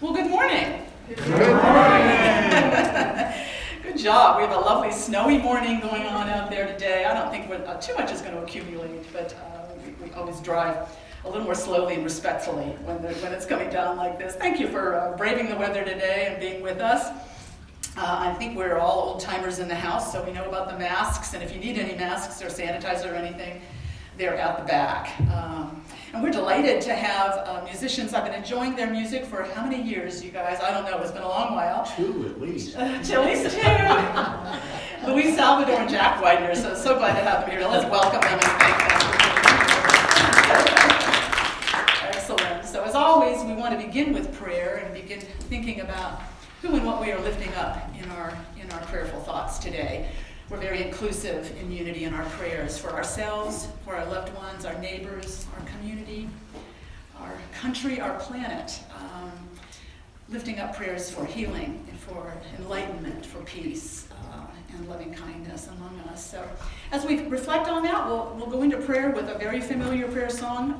Well, good morning. Good morning. Good job. We have a lovely snowy morning going on out there today. I don't think too much is going to accumulate, but we always drive a little more slowly and respectfully when it's coming down like this. Thank you for braving the weather today and being with us. I think we're all old-timers in the house, so we know about the masks, and if you need any masks or sanitizer or anything, they're at the back. And we're delighted to have musicians. I've been enjoying their music for how many years, you guys? I don't know, it's been a long while. 2 at least. At least 2. Luis Salvador and Jack Widener, so glad to have them here. Let's welcome them and thank them. Excellent. So as always, we want to begin with prayer and begin thinking about who and what we are lifting up in our prayerful thoughts today. We're very inclusive in unity in our prayers for ourselves, for our loved ones, our neighbors, our community, our country, our planet. Lifting up prayers for healing, for enlightenment, for peace, and loving kindness among us. So as we reflect on that, we'll go into prayer with a very familiar prayer song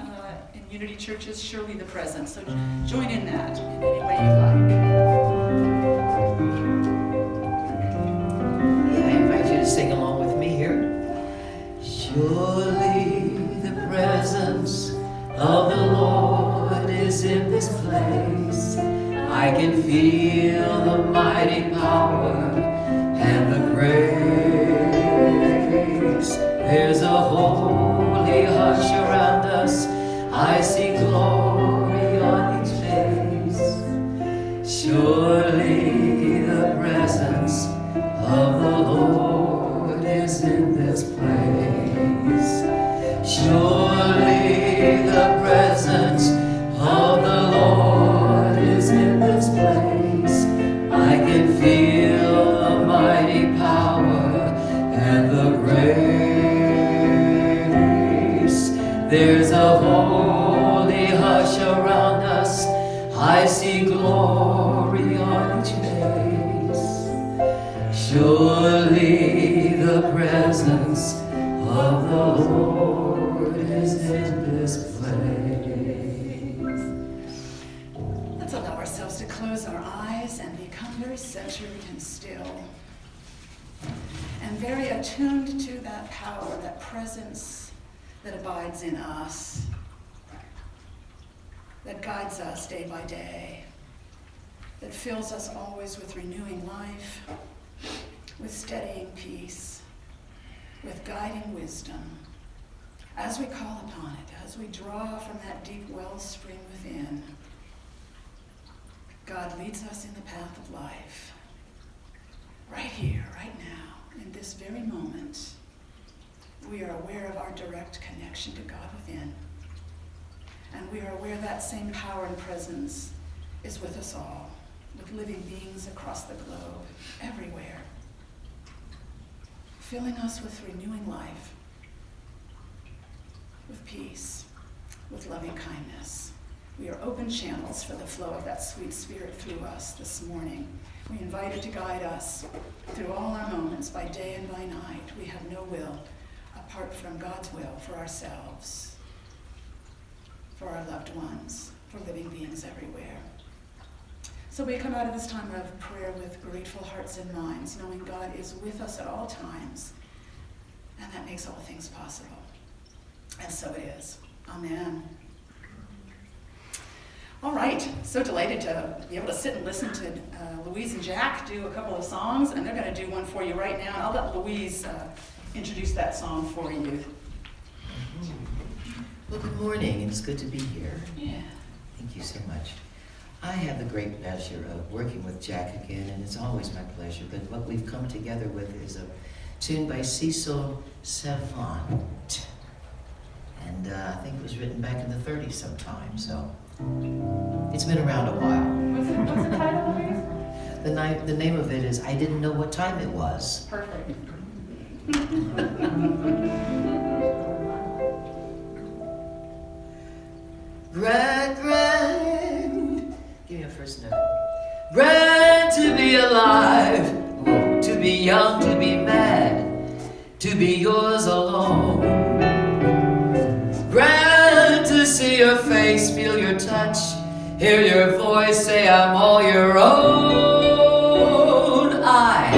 in Unity Churches, Surely the Presence. So join in that in any way you like. Sing along with me here. Surely the presence of the Lord is in this place. I can feel the mighty power and the grace. There's a holy hush around us. I see glory on each face. Surely the presence of the Lord is in this place. Surely the presence of the Lord is in this place. I can feel the mighty power and the grace. There's a holy hush around us. I see glory on each face. Surely the presence of the Lord is in this place. Let's allow ourselves to close our eyes and become very centered and still, and very attuned to that power, that presence that abides in us, that guides us day by day, that fills us always with renewing life, with steadying peace, with guiding wisdom, as we call upon it, as we draw from that deep wellspring within. God leads us in the path of life, right here, right now, in this very moment. We are aware of our direct connection to God within, and we are aware that same power and presence is with us all, with living beings across the globe, everywhere, filling us with renewing life, with peace, with loving kindness. We are open channels for the flow of that sweet spirit through us this morning. We invite it to guide us through all our moments, by day and by night. We have no will apart from God's will for ourselves, for our loved ones, for living beings everywhere. So we come out of this time of prayer with grateful hearts and minds, knowing God is with us at all times, and that makes all things possible. And so it is. Amen. All right, so delighted to be able to sit and listen to Louise and Jack do a couple of songs, and they're going to do one for you right now. And I'll let Louise introduce that song for you. Well, good morning. It's good to be here. Yeah. Thank you so much. I have the great pleasure of working with Jack again, and it's always my pleasure. But what we've come together with is a tune by Cecil Savant. And I think it was written back in the 30s sometime, so it's been around a while. What's the title of it? The name of it is I Didn't Know What Time It Was. Perfect. Grand, give me a first note. Grand to be alive, oh, to be young, to be mad, to be yours alone. Grand to see your face, feel your touch, hear your voice say I'm all your own. I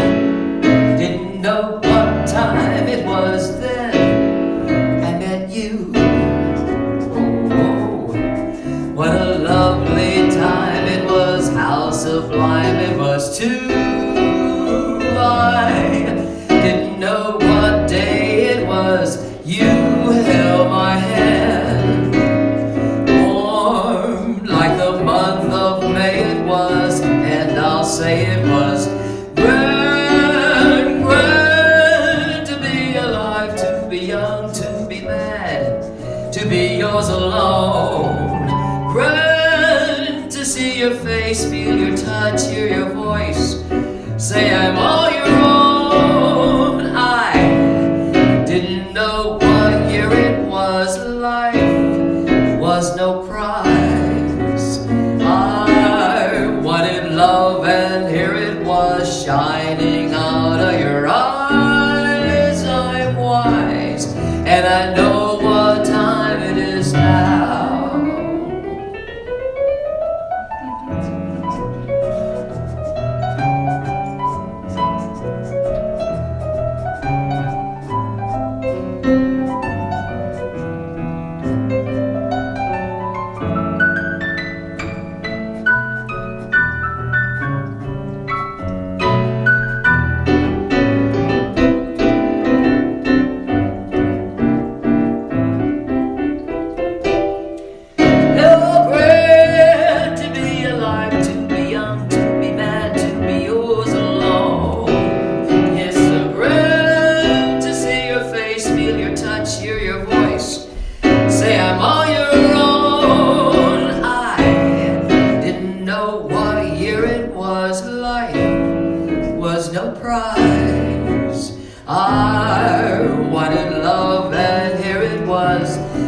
didn't know what time it was then I met you. Oh, what a lovely time it was, how sublime it was too. I didn't know what day it was, you held my hand. Warm like the month of May it was, and I'll say it was grand, grand to be alive, to be young, to be mad, to be yours alone. Grand to see your face, feel your touch, hear your voice, say I'm all your own. I didn't know what year it was, life was no prize. I wanted love and here it was, shining out of your eyes. I'm wise and I know what time it is now.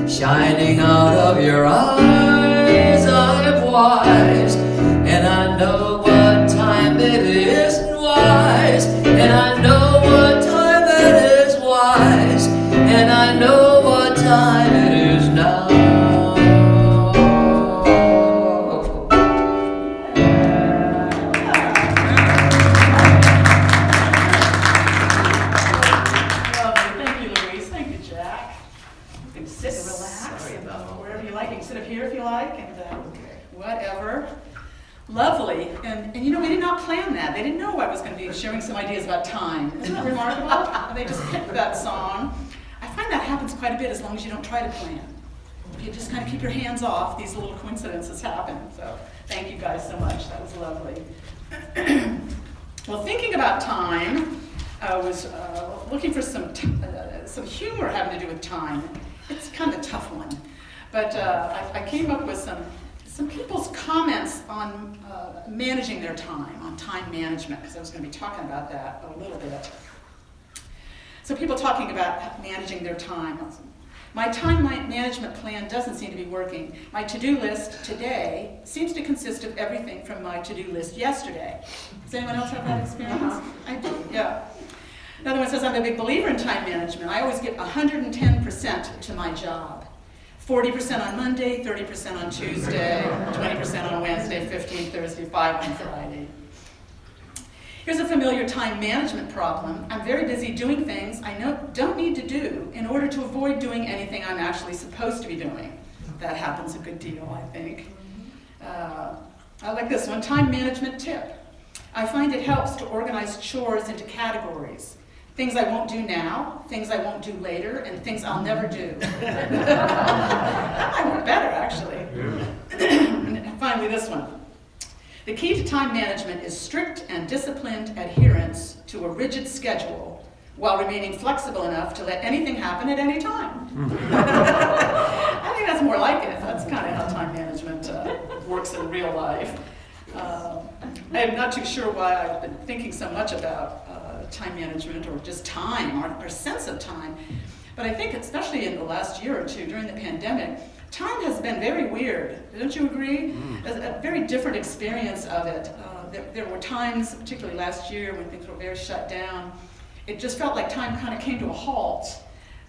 Shining out of your eyes, I'm wise, and I know what time it is, wise, and I know what time it is, wise, and I know what time it is now. Lovely, and you know, we did not plan that. They didn't know I was going to be sharing some ideas about time. Isn't that remarkable? They just picked that song. I find that happens quite a bit as long as you don't try to plan. If you just kind of keep your hands off, these little coincidences happen. So thank you guys so much. That was lovely. Well, thinking about time, I was looking for some humor having to do with time. It's kind of a tough one, but I came up with some people's comments on managing their time, on time management, because I was going to be talking about that a little bit. So people talking about managing their time. My time management plan doesn't seem to be working. My to-do list today seems to consist of everything from my to-do list yesterday. Does anyone else have that experience? I do, yeah. Another one says, I'm a big believer in time management. I always give 110% to my job. 40% on Monday, 30% on Tuesday, 20% on Wednesday, 15 Thursday, 5 on Friday. Here's a familiar time management problem. I'm very busy doing things I don't need to do in order to avoid doing anything I'm actually supposed to be doing. That happens a good deal, I think. I like this one, time management tip. I find it helps to organize chores into categories. Things I won't do now, things I won't do later, and things I'll never do. That might work better, actually. And finally, this one. The key to time management is strict and disciplined adherence to a rigid schedule while remaining flexible enough to let anything happen at any time. I think that's more like it. That's kind of how time management works in real life. I'm not too sure why I've been thinking so much about time management or just time, our sense of time. But I think especially in the last year or two during the pandemic, time has been very weird. Don't you agree? A very different experience of it. There were times, particularly last year when things were very shut down, it just felt like time kind of came to a halt.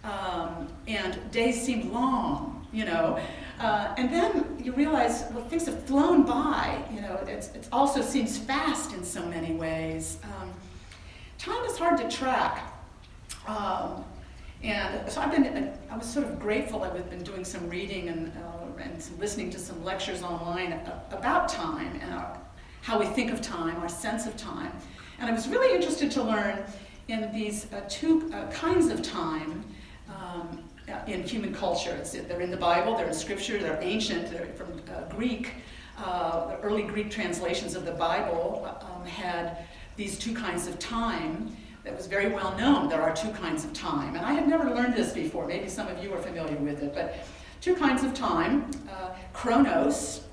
And days seemed long, you know. And then you realize, well, things have flown by. It also seems fast in so many ways. Time is hard to track. And so I was sort of grateful. I've been doing some reading and some listening to some lectures online about time and how we think of time, our sense of time. And I was really interested to learn in these two kinds of time in human culture. They're in the Bible, they're in Scripture, they're ancient, they're from Greek. The early Greek translations of the Bible had these two kinds of time. That was very well known. There are two kinds of time. And I had never learned this before. Maybe some of you are familiar with it. But two kinds of time, Chronos,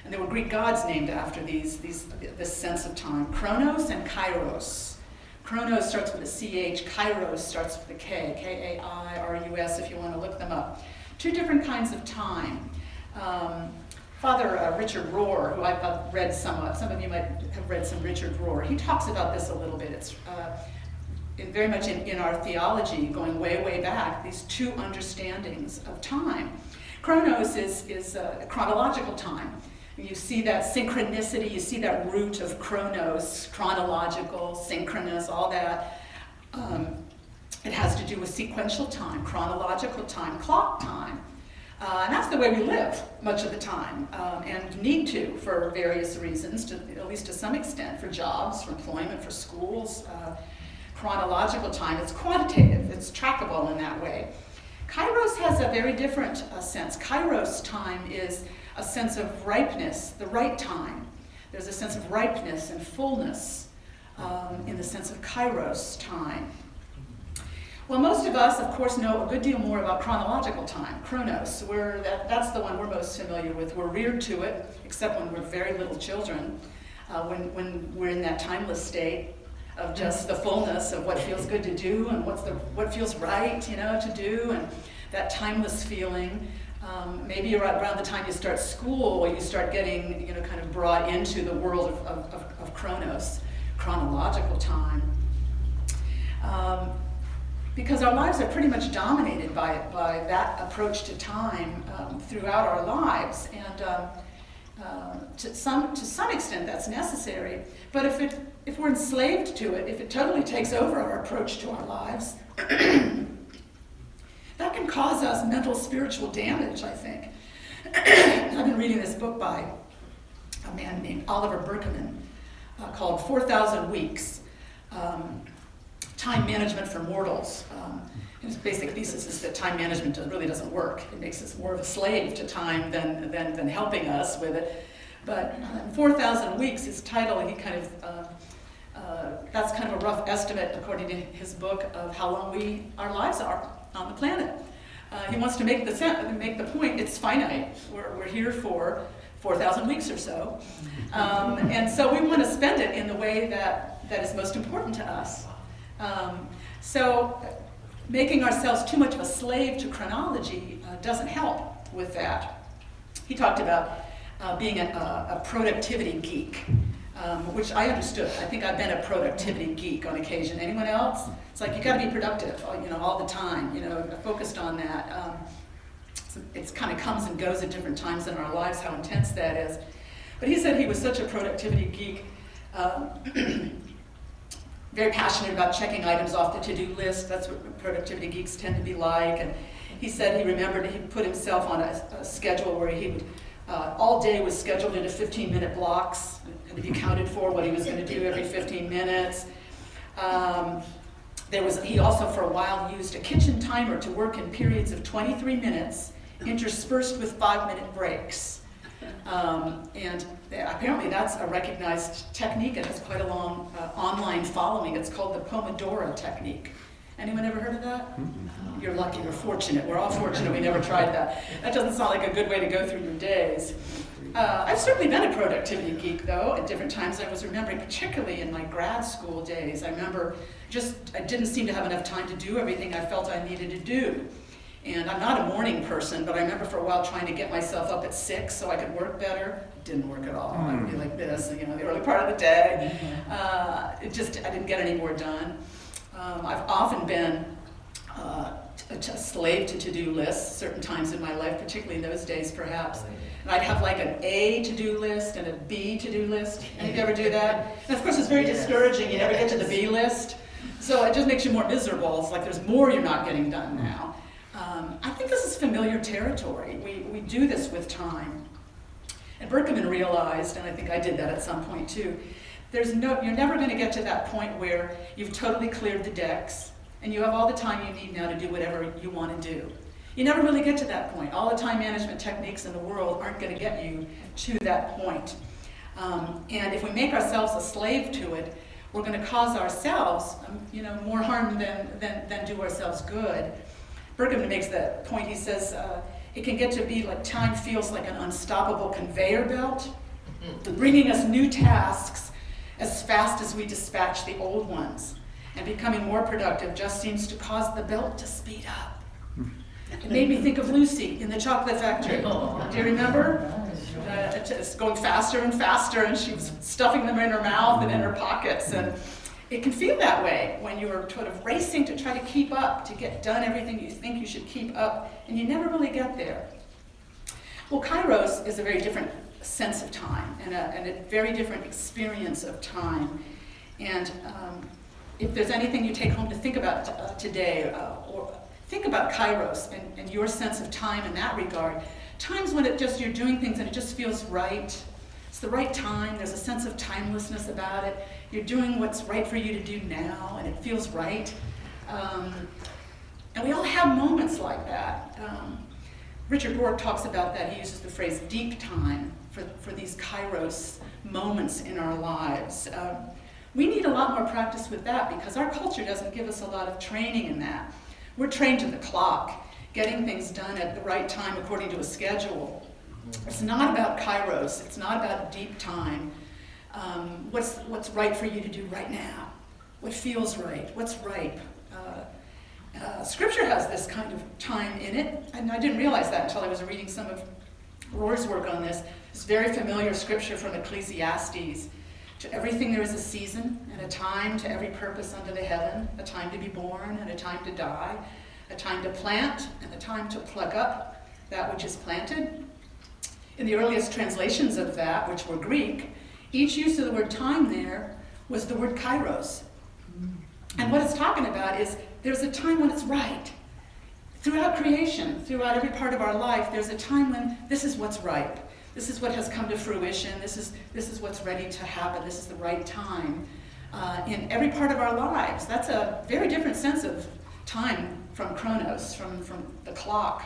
and there were Greek gods named after this sense of time, Chronos and Kairos. Chronos starts with a CH, Kairos starts with a K, K-A-I-R-U-S if you want to look them up. Two different kinds of time. Father Richard Rohr, who I've read somewhat, some of you might have read some Richard Rohr, he talks about this a little bit. It's very much in our theology, going way, way back, these two understandings of time. Chronos is chronological time. You see that synchronicity, you see that root of chronos, chronological, synchronous, all that. It has to do with sequential time, chronological time, clock time. And that's the way we live much of the time, and need to for various reasons, at least to some extent, for jobs, for employment, for schools. Chronological time, it's quantitative, it's trackable in that way. Kairos has a very different sense. Kairos time is a sense of ripeness, the right time. There's a sense of ripeness and fullness in the sense of Kairos time. Well, most of us, of course, know a good deal more about chronological time, Chronos. That's the one we're most familiar with. We're reared to it, except when we're very little children, when we're in that timeless state of just the fullness of what feels good to do and what feels right, to do, and that timeless feeling. Maybe around the time you start school, you start getting, kind of brought into the world of Chronos, chronological time. Because our lives are pretty much dominated by that approach to time throughout our lives, and to some extent that's necessary. But if we're enslaved to it, if it totally takes over our approach to our lives, that can cause us mental, spiritual damage, I think. I've been reading this book by a man named Oliver Berkman called 4,000 Weeks, Time Management for Mortals. His basic thesis is that time management really doesn't work. It makes us more of a slave to time than helping us with it. But 4,000 Weeks, his title, he kind of, that's kind of a rough estimate, according to his book, of how long our lives are on the planet. He wants to make the point, it's finite. We're here for 4,000 weeks or so. And so we want to spend it in the way that is most important to us. So making ourselves too much of a slave to chronology doesn't help with that. He talked about being a productivity geek, which I understood. I think I've been a productivity geek on occasion. Anyone else? It's like you got to be productive, all the time. Focused on that. It kind of comes and goes at different times in our lives, how intense that is. But he said he was such a productivity geek, very passionate about checking items off the to-do list. That's what productivity geeks tend to be like. And he said he remembered he put himself on a schedule where he would, all day was scheduled into 15-minute blocks, and to be counted for what he was going to do every 15 minutes. He also for a while used a kitchen timer to work in periods of 23 minutes, interspersed with 5-minute breaks. And apparently that's a recognized technique. It has quite a long online following. It's called the Pomodoro Technique. Anyone ever heard of that? Mm-hmm. You're lucky, you're fortunate. We're all fortunate we never tried that. That doesn't sound like a good way to go through your days. I've certainly been a productivity geek, though, at different times. I was remembering, particularly in my grad school days, I remember I didn't seem to have enough time to do everything I felt I needed to do. And I'm not a morning person, but I remember for a while trying to get myself up at 6 so I could work better. It didn't work at all. I would be like this, the early part of the day. I didn't get any more done. I've often been a slave to to-do lists certain times in my life, particularly in those days perhaps. And I'd have like an A to-do list and a B to-do list. Any of you ever do that? And of course it's very discouraging. You never get to the B list. So it just makes you more miserable. It's like there's more you're not getting done now. I think this is familiar territory. We do this with time. And Berkman realized, and I think I did that at some point too, you're never going to get to that point where you've totally cleared the decks and you have all the time you need now to do whatever you want to do. You never really get to that point. All the time management techniques in the world aren't going to get you to that point. And if we make ourselves a slave to it, we're going to cause ourselves more harm than do ourselves good. Berkman makes that point. He says it can get to be like time feels like an unstoppable conveyor belt, bringing us new tasks as fast as we dispatch the old ones. And becoming more productive just seems to cause the belt to speed up. It made me think of Lucy in the Chocolate Factory. Do you remember? It's going faster and faster, and she was stuffing them in her mouth and in her pockets. And it can feel that way when you're sort of racing to try to keep up, to get done everything you think you should keep up, and you never really get there. Well, Kairos is a very different sense of time and a very different experience of time. And if there's anything you take home to think about today, or think about Kairos and your sense of time in that regard. Times when you're doing things and it just feels right. It's the right time. There's a sense of timelessness about it. You're doing what's right for you to do now, and it feels right. And we all have moments like that. Richard Rohr talks about that. He uses the phrase deep time for these Kairos moments in our lives. We need a lot more practice with that because our culture doesn't give us a lot of training in that. We're trained to the clock, getting things done at the right time according to a schedule. It's not about Kairos. It's not about deep time. What's right for you to do right now? What feels right? What's ripe? Scripture has this kind of time in it, and I didn't realize that until I was reading some of Rohr's work on this. It's very familiar scripture from Ecclesiastes. To everything there is a season and a time to every purpose under the heaven, a time to be born and a time to die, a time to plant and a time to pluck up that which is planted. In the earliest translations of that, which were Greek, each use of the word time there was the word kairos. And what it's talking about is there's a time when it's right. Throughout creation, throughout every part of our life, there's a time when this is what's ripe. This is what has come to fruition. This is what's ready to happen. This is the right time in every part of our lives. That's a very different sense of time from chronos, from the clock.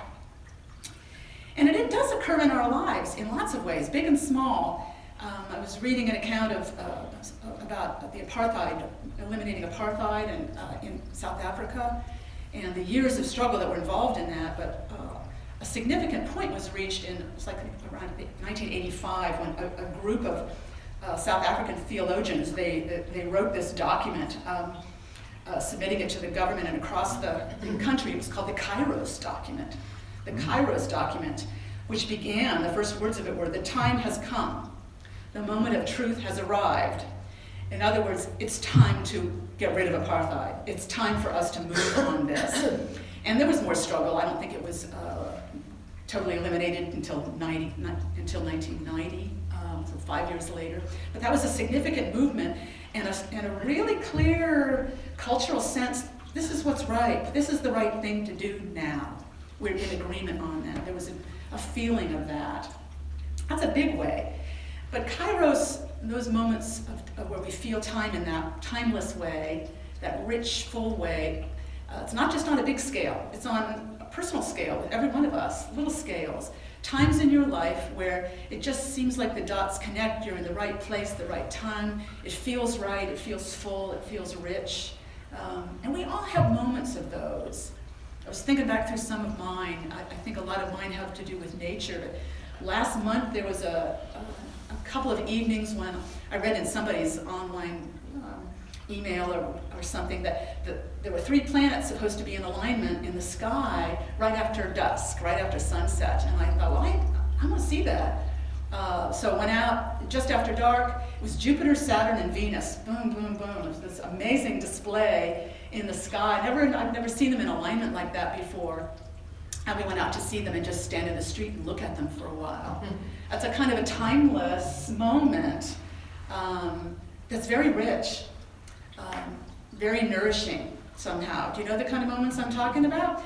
And it does occur in our lives in lots of ways, big and small. I was reading an account about the apartheid, eliminating apartheid in South Africa, and the years of struggle that were involved in that. But a significant point was reached it's like around 1985 when a group of South African theologians, they wrote this document, submitting it to the government and across the country. It was called the Kairos Document. The Kairos Document, which began, the first words of it were, "The time has come. The moment of truth has arrived." In other words, it's time to get rid of apartheid. It's time for us to move on this. And there was more struggle. I don't think it was totally eliminated until 1990, so 5 years later. But that was a significant movement and a really clear cultural sense. This is what's right. This is the right thing to do now. We're in agreement on that. There was a feeling of that. That's a big way. But Kairos, those moments of where we feel time in that timeless way, that rich, full way, it's not just on a big scale. It's on a personal scale with every one of us, little scales. Times in your life where it just seems like the dots connect. You're in the right place, the right time. It feels right. It feels full. It feels rich. And we all have moments of those. I was thinking back through some of mine. I think a lot of mine have to do with nature. But last month there was a couple of evenings when I read in somebody's online email or something that there were 3 planets supposed to be in alignment in the sky right after dusk, right after sunset. And I thought, well, I want to see that. So I went out just after dark. It was Jupiter, Saturn, and Venus. Boom, boom, boom. It was this amazing display in the sky. I've never seen them in alignment like that before. And we went out to see them and just stand in the street and look at them for a while. That's a kind of a timeless moment that's very rich, very nourishing somehow. Do you know the kind of moments I'm talking about?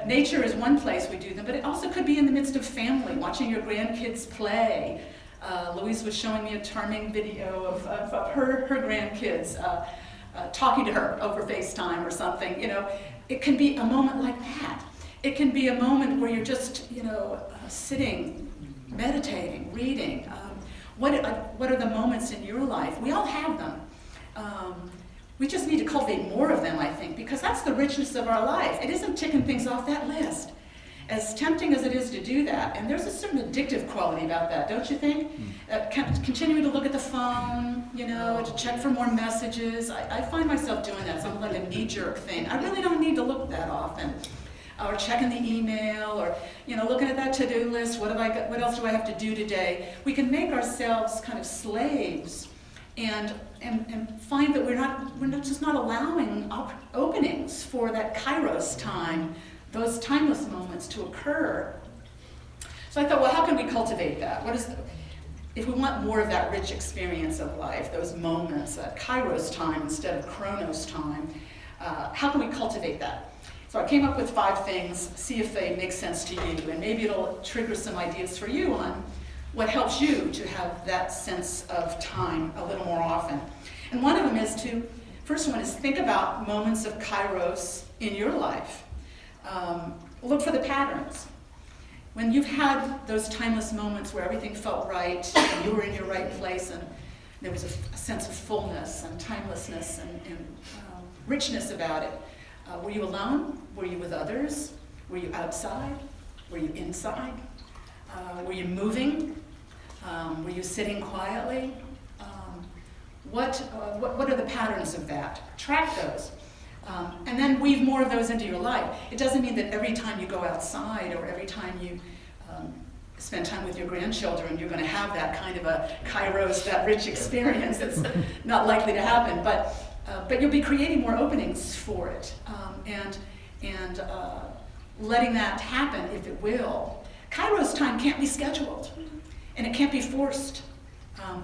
Nature is one place we do them, but it also could be in the midst of family, watching your grandkids play. Louise was showing me a charming video of her grandkids talking to her over FaceTime or something. You know, it can be a moment like that. It can be a moment where you're just, sitting, meditating, reading. What are the moments in your life? We all have them. We just need to cultivate more of them, I think, because that's the richness of our life. It isn't ticking things off that list. As tempting as it is to do that, and there's a certain addictive quality about that, don't you think? Continuing to look at the phone, to check for more messages. I find myself doing that, something like a knee-jerk thing. I really don't need to look that often. Or checking the email, or looking at that to-do list. What else do I have to do today? We can make ourselves kind of slaves, and find that we're not allowing openings for that Kairos time, those timeless moments to occur. So I thought, well, how can we cultivate that? If we want more of that rich experience of life, those moments, that Kairos time instead of Chronos time, how can we cultivate that? So I came up with 5 things, see if they make sense to you, and maybe it'll trigger some ideas for you on what helps you to have that sense of time a little more often. And one of them is first one is think about moments of Kairos in your life. Look for the patterns. When you've had those timeless moments where everything felt right, and you were in your right place, and there was a sense of fullness and timelessness and richness about it. Were you alone? Were you with others? Were you outside? Were you inside? Were you moving? Were you sitting quietly? What are the patterns of that? Track those. And then weave more of those into your life. It doesn't mean that every time you go outside or every time you spend time with your grandchildren, you're going to have that kind of a Kairos, that rich experience. It's not likely to happen, but you'll be creating more openings for it, and letting that happen if it will. Kairos time can't be scheduled, and it can't be forced.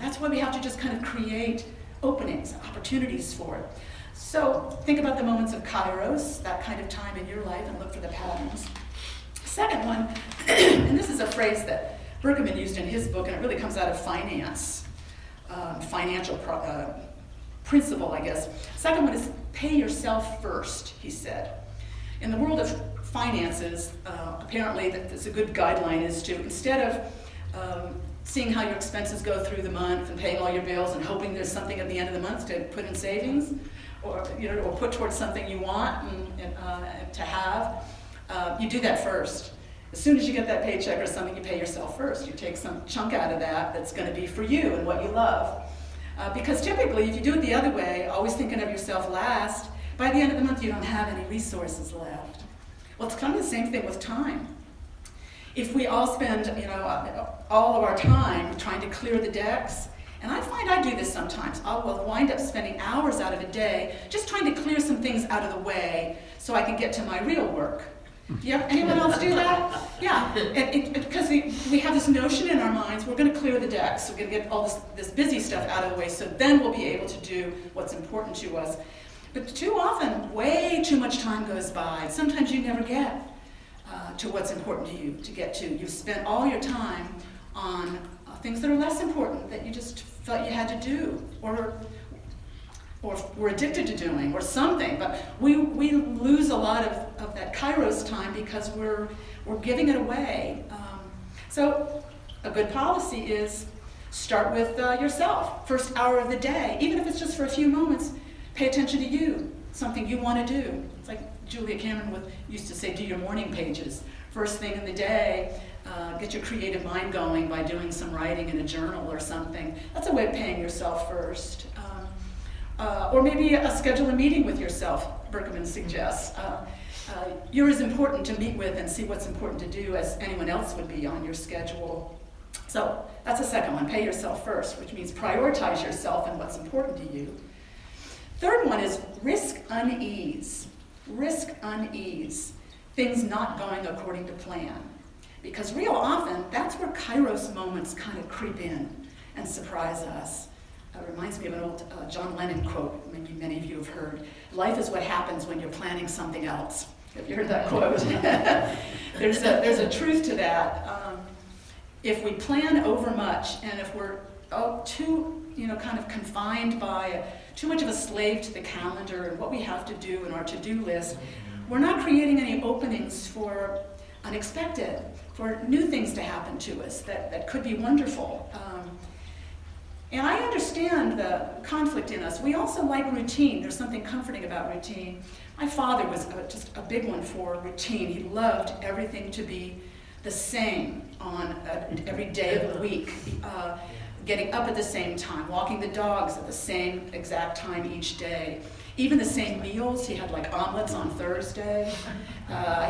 That's why we have to just kind of create openings, opportunities for it. So think about the moments of Kairos, that kind of time in your life, and look for the patterns. Second one, and this is a phrase that Berkman used in his book, and it really comes out of finance, financial principle, I guess. Second one is pay yourself first, he said. In the world of finances, apparently that's a good guideline is to, instead of seeing how your expenses go through the month and paying all your bills and hoping there's something at the end of the month to put in savings, or put towards something you want and to have, you do that first. As soon as you get that paycheck or something, you pay yourself first. You take some chunk out of that's going to be for you and what you love. Because typically, if you do it the other way, always thinking of yourself last, by the end of the month you don't have any resources left. Well, it's kind of the same thing with time. If we all spend, all of our time trying to clear the decks, and I find I do this sometimes. I'll wind up spending hours out of a day just trying to clear some things out of the way so I can get to my real work. Anyone else do that? Yeah, because we have this notion in our minds, we're going to clear the decks, we're going to get all this busy stuff out of the way, so then we'll be able to do what's important to us. But too often, way too much time goes by. Sometimes you never get to what's important to you to get to. You've spent all your time on things that are less important, that you just felt you had to do, or were addicted to doing, or something. But we lose a lot of that Kairos time because we're giving it away. So a good policy is start with yourself. First hour of the day, even if it's just for a few moments, pay attention to you, something you want to do. It's like Julia Cameron used to say, do your morning pages. First thing in the day, get your creative mind going by doing some writing in a journal or something. That's a way of paying yourself first. Or maybe schedule a meeting with yourself, Berkman suggests. You're as important to meet with and see what's important to do as anyone else would be on your schedule. So that's the second one, pay yourself first, which means prioritize yourself and what's important to you. Third one is risk unease. Risk unease. Things not going according to plan. Because real often, that's where Kairos moments kind of creep in and surprise us. It reminds me of an old John Lennon quote, maybe many of you have heard. Life is what happens when you're planning something else. Have you heard that quote? There's a truth to that. If we plan over much, and if we're too, kind of confined by too much of a slave to the calendar and what we have to do in our to-do list, we're not creating any openings for unexpected, for new things to happen to us that could be wonderful. And I understand the conflict in us. We also like routine. There's something comforting about routine. My father was just a big one for routine. He loved everything to be the same on every day of the week. Getting up at the same time, walking the dogs at the same exact time each day. Even the same meals. He had like omelets on Thursday.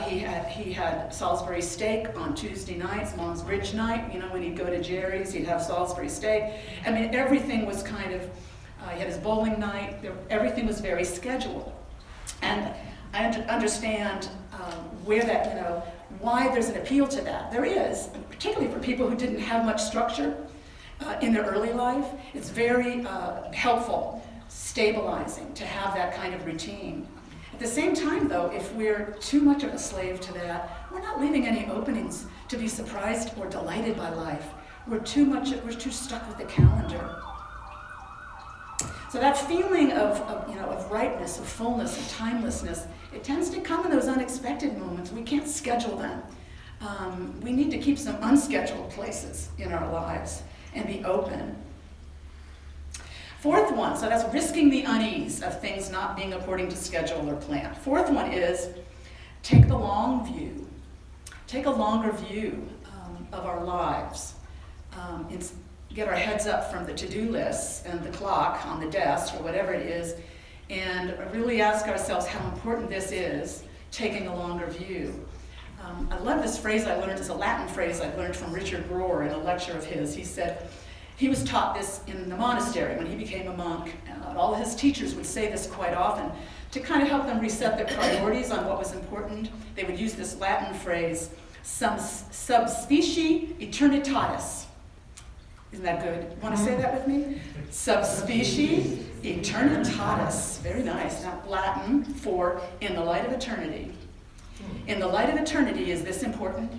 He had Salisbury steak on Tuesday nights, Mom's Bridge night. When he'd go to Jerry's, he'd have Salisbury steak. I mean, everything was kind of, he had his bowling night. Everything was very scheduled. And I understand where that, why there's an appeal to that. There is, particularly for people who didn't have much structure in their early life. It's very helpful, stabilizing to have that kind of routine. At the same time, though, if we're too much of a slave to that, we're not leaving any openings to be surprised or delighted by life. We're too stuck with the calendar. So that feeling of rightness, of fullness, of timelessness, it tends to come in those unexpected moments. We can't schedule them. We need to keep some unscheduled places in our lives and be open. Fourth one, so that's risking the unease of things not being according to schedule or plan. Fourth one is take the long view. Take a longer view of our lives. Get our heads up from the to-do lists and the clock on the desk or whatever it is, and really ask ourselves how important this is, taking a longer view. I love this phrase I learned. It's a Latin phrase I learned from Richard Rohr in a lecture of his. He said, he was taught this in the monastery when he became a monk. All of his teachers would say this quite often to kind of help them reset their priorities on what was important. They would use this Latin phrase, sub specie eternitatis. Isn't that good? Want to say that with me? Sub specie eternitatis. Very nice. Now, Latin for in the light of eternity. In the light of eternity, is this important?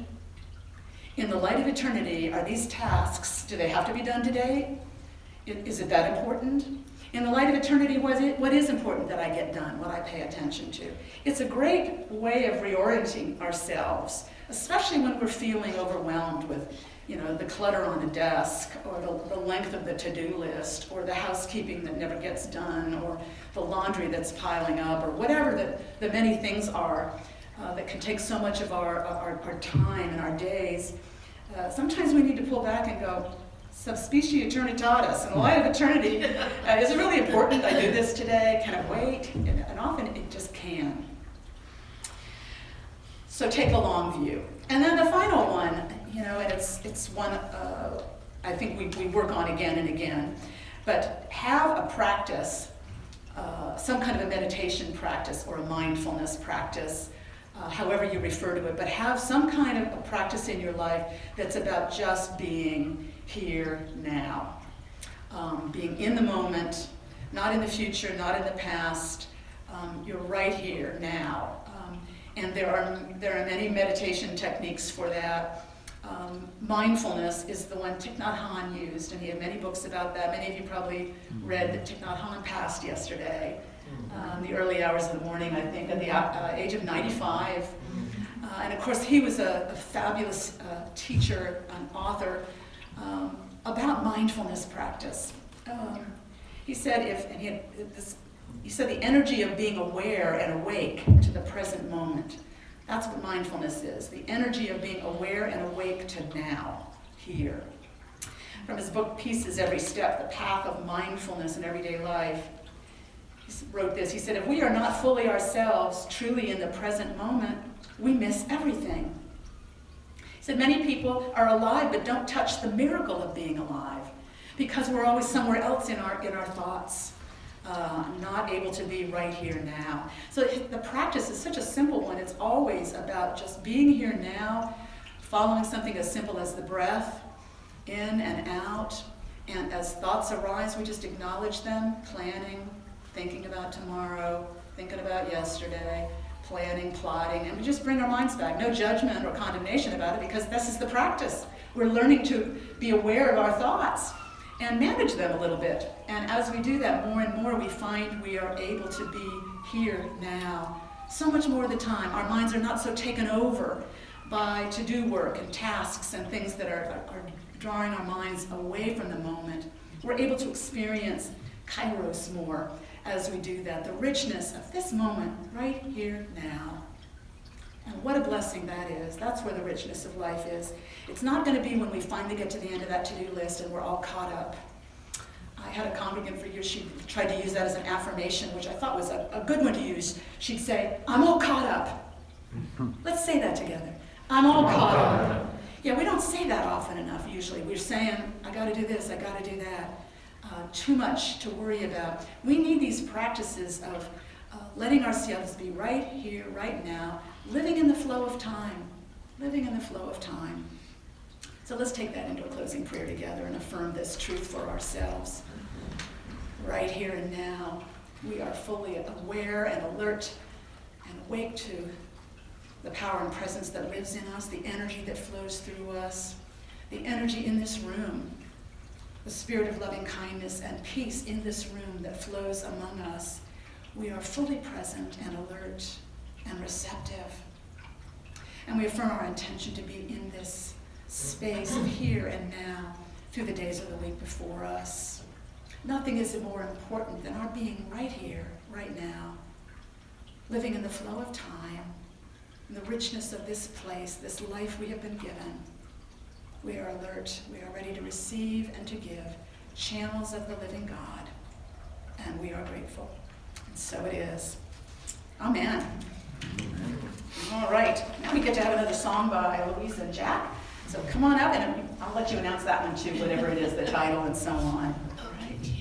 In the light of eternity, are these tasks, do they have to be done today? Is it that important? In the light of eternity, what is important that I get done, what I pay attention to? It's a great way of reorienting ourselves, especially when we're feeling overwhelmed with, the clutter on the desk, or the length of the to-do list, or the housekeeping that never gets done, or the laundry that's piling up, or whatever the many things are that can take so much of our time and our days. Sometimes we need to pull back and go, sub specie eternitatis, in the light of eternity, is it really important I do this today? Can it wait? And often it just can. So take a long view. And then the final one, and it's one I think we work on again and again, but have a practice, some kind of a meditation practice or a mindfulness practice, however you refer to it, but have some kind of a practice in your life that's about just being here now. Being in the moment, not in the future, not in the past. You're right here now. And there are many meditation techniques for that. Mindfulness is the one Thich Nhat Hanh used, and he had many books about that. Many of you probably read that Thich Nhat Hanh passed yesterday. The early hours of the morning, I think, at the age of 95. And of course, he was a fabulous teacher, an author about mindfulness practice. He said, he said the energy of being aware and awake to the present moment. That's what mindfulness is, the energy of being aware and awake to now, here. From his book, Pieces Every Step, The Path of Mindfulness in Everyday Life, he wrote this. He said, if we are not fully ourselves, truly in the present moment, we miss everything. He said, many people are alive but don't touch the miracle of being alive because we're always somewhere else in our thoughts. not able to be right here now. So the practice is such a simple one. It's always about just being here now, following something as simple as the breath, in and out. And as thoughts arise, we just acknowledge them, planning, thinking about tomorrow, thinking about yesterday, planning, plotting, and we just bring our minds back. No judgment or condemnation about it, because this is the practice. We're learning to be aware of our thoughts and manage them a little bit. And as we do that more and more, we find we are able to be here now. So much more of the time, our minds are not so taken over by to-do work and tasks and things that are drawing our minds away from the moment. We're able to experience Kairos more as we do that, the richness of this moment right here now. And what a blessing that is. That's where the richness of life is. It's not going to be when we finally get to the end of that to-do list and we're all caught up. I had a congregant for years, she tried to use that as an affirmation, which I thought was a good one to use. She'd say, I'm all caught up. Let's say that together. I'm all caught up. Yeah, we don't say that often enough usually. We're saying, I got to do this, I got to do that. Too much to worry about. We need these practices of letting ourselves be right here, right now, living in the flow of time, living in the flow of time. So let's take that into a closing prayer together and affirm this truth for ourselves. Right here and now, we are fully aware and alert and awake to the power and presence that lives in us, the energy that flows through us, the energy in this room, the spirit of loving kindness and peace in this room that flows among us. We are fully present and alert and receptive. And we affirm our intention to be in this space of here and now through the days of the week before us. Nothing is more important than our being right here, right now, living in the flow of time, in the richness of this place, this life we have been given. We are alert, we are ready to receive and to give, channels of the living God, and we are grateful. And so it is. Amen. All right, now we get to have another song by Louise and Jack. So come on up, and I'll let you announce that one too, whatever it is, the title and so on. All right.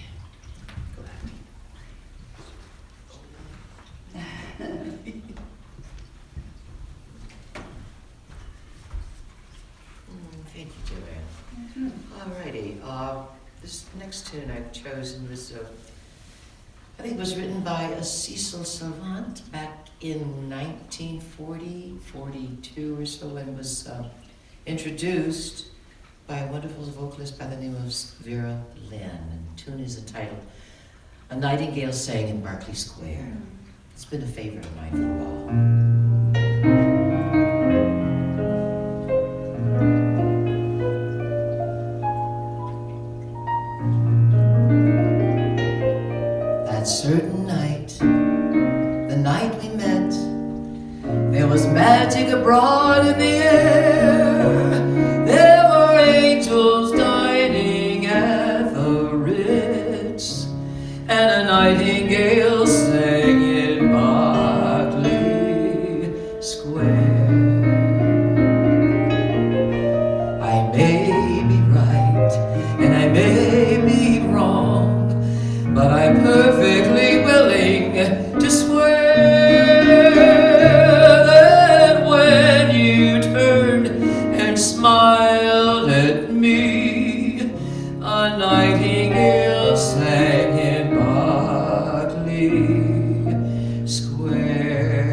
Thank you, Joanne. Alrighty, this next tune I've chosen was, I think it was written by Cecil Savant back in 1940, 42 or so, and was introduced by a wonderful vocalist by the name of Vera Lynn. And the tune is entitled A Nightingale Sang in Barkley Square. It's been a favorite of mine for a while. That certain night, the night we met, there was magic abroad in the air. There were angels dining at the Ritz, and a nightingale sang in Barkley Square. I may be right and I may be wrong, but I'm perfectly willing to swear that when you turned and smiled at me, a nightingale sang in Barkley Square.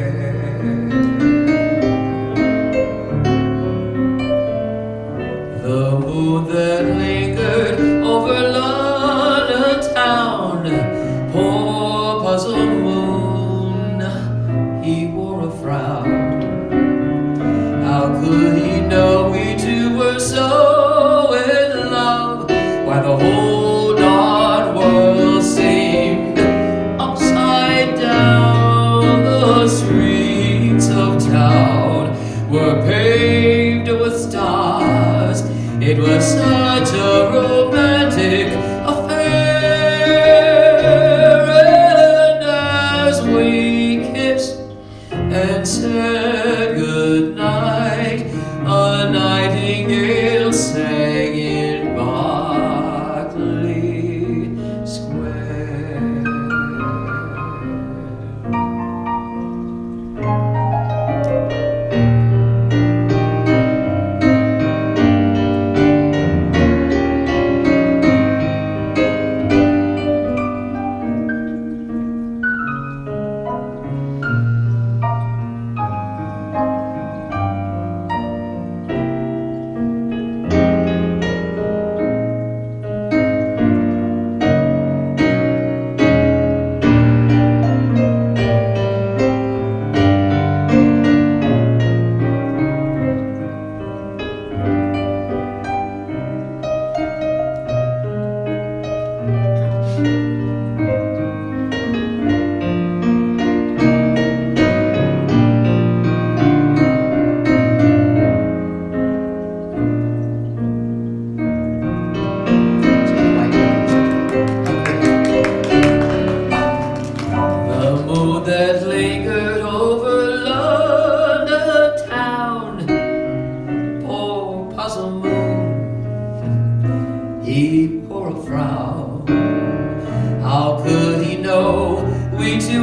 The moon that lingered over London town, poor puzzled moon, he wore a frown. How could he know we two were so in love, while the whole darn world seemed upside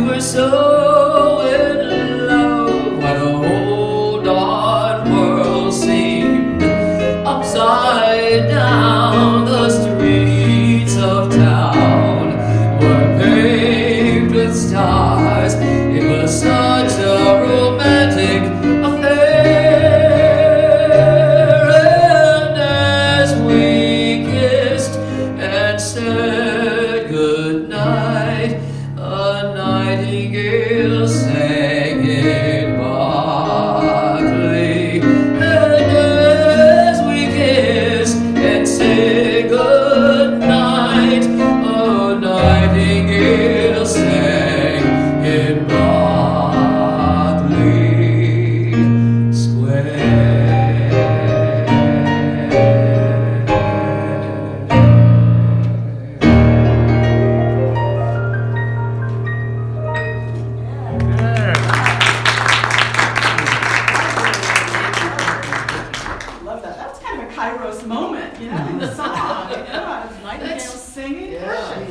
were so in love, why the whole darn world seemed upside down. The streets of town were paved with stars. It was such a romantic affair. And as we kissed and said goodnight, a nightingale sang in Barkley. And as we kissed and said goodnight, a nightingale sang in Barkley Square. Love that. That's kind of a Kairos moment, in the song. Nightingale singing. Yeah.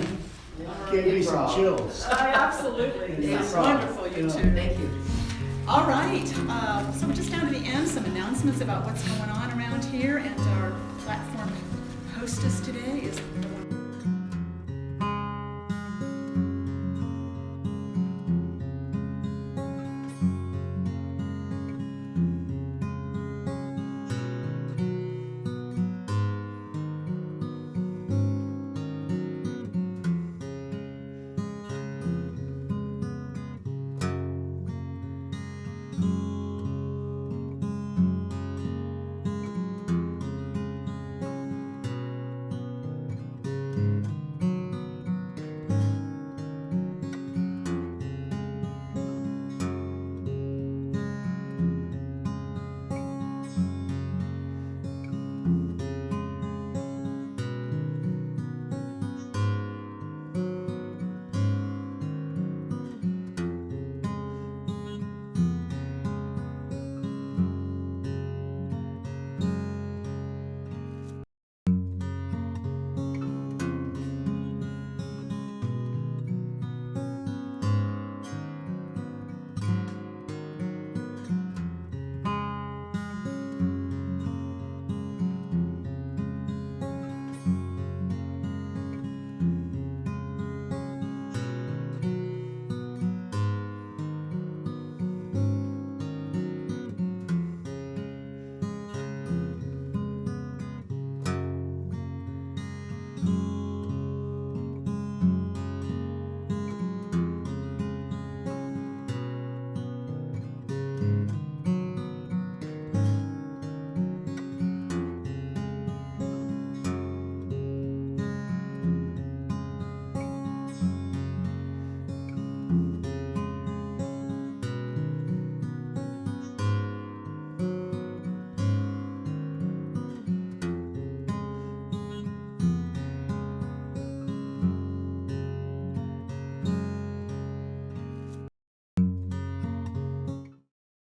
Gave me some chills. Absolutely. Yeah. It's wonderful, you two. Thank you. All right, so we're just down to the end, some announcements about what's going on around here, and our platform hostess today is the one